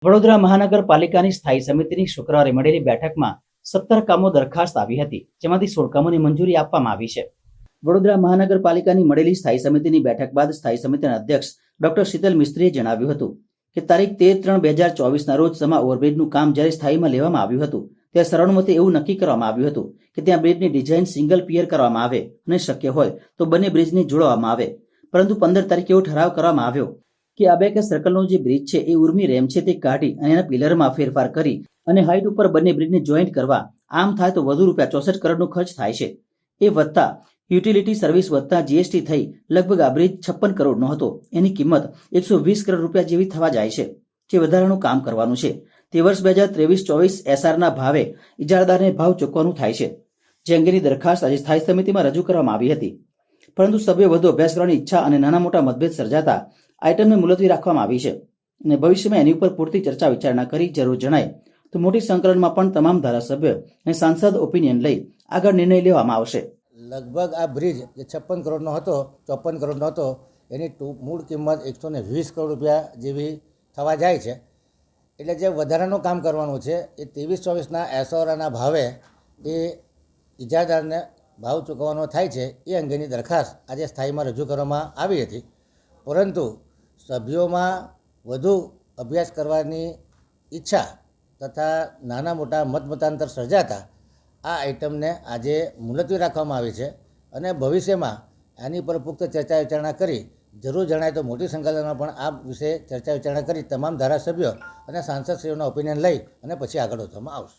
વડોદરા મહાનગરપાલિકાની સ્થાયી સમિતિની શુક્રવારે મળેલી બેઠકમાં 17 કામો દરખાસ્ત આવી હતી, જેમાંથી 16 કામોની મંજૂરી આપવામાં આવી છે. વડોદરા મહાનગરપાલિકાની મળેલી સ્થાયી સમિતિની બેઠક બાદ સ્થાયી સમિતિના અધ્યક્ષ ડોક્ટર શીતલ મિસ્ત્રીએ જણાવ્યું હતું કે તારીખ 13/3/2024ના રોજ સમા ઓવરબ્રિજનું કામ જ્યારે સ્થાયીમાં લેવામાં આવ્યું હતું ત્યારે સર્વાનુમતે એવું નક્કી કરવામાં આવ્યું હતું કે ત્યાં બ્રિજની ડિઝાઇન સિંગલ પિયર કરવામાં આવે અને શક્ય હોય તો બંને બ્રિજને જોડવામાં આવે. પરંતુ 15 તારીખે એવો ઠરાવ કરવામાં આવ્યો કે આબેકે સર્કલનો જે બ્રિજ છે એ ઉર્મી રેમ છે તે કાઢી અને એના પિલરમાં ફેરફાર કરી અને હાઇટ ઉપર બંને બ્રિજને જોઈન્ટ કરવા. આમ થાય તો વધુ ₹64 કરોડનો ખર્ચ થાય છે. એ વત્તા યુટિલિટી સર્વિસ વત્તા જીએસટી થઈ લગભગ આ બ્રિજ 56 કરોડનો હતો. એની કિંમત ₹120 કરોડ જેવી થવા જાય છે. જે વધારાનું કામ કરવાનું છે તે વર્ષ 2023-24 એસઆરના ભાવે ઇજારદારને ભાવ ચૂકવવાનું થાય છે. જે અંગેની દરખાસ્ત આજે સ્થાયી સમિતિમાં રજૂ કરવામાં આવી હતી, પરંતુ સભ્યો વધુ અભ્યાસ કરવાની ઈચ્છા અને નાના મોટા મતભેદ સર્જાતા આઇટમને મુલતવી રાખવામાં આવી છે અને ભવિષ્યમાં એની ઉપર પૂરતી ચર્ચા વિચારણા કરી જરૂર જણાય તો મોટી સંકલનમાં પણ તમામ ધારાસભ્ય અને સાંસદ ઓપિનિયન લઈ આગળ નિર્ણય લેવામાં આવશે. લગભગ આ બ્રિજ જે 56 કરોડનો હતો 54 કરોડનો હતો એની મૂળ કિંમત 120 કરોડ રૂપિયા જેવી થવા જાય છે. એટલે જે વધારાનું કામ કરવાનું છે એ 23-24ના એસઓરાના ભાવે એ ઇજારદારને ભાવ ચૂકવવાનો થાય છે. એ અંગેની દરખાસ્ત આજે સ્થાયીમાં રજૂ કરવામાં આવી હતી, પરંતુ સભ્યોમાં વધુ અભ્યાસ કરવાની ઈચ્છા તથા નાના મોટા મતમતાંતર સર્જાતા આ આઇટમને આજે મુલતવી રાખવામાં આવી છે અને ભવિષ્યમાં આની પર પુખ્ત ચર્ચા વિચારણા કરી જરૂર જણાય તો મોટી સંકલનમાં પણ આ વિશે ચર્ચા વિચારણા કરી તમામ ધારાસભ્યો અને સાંસદશ્રીઓના ઓપિનિયન લઈ અને પછી આગળ વધવામાં આવશે.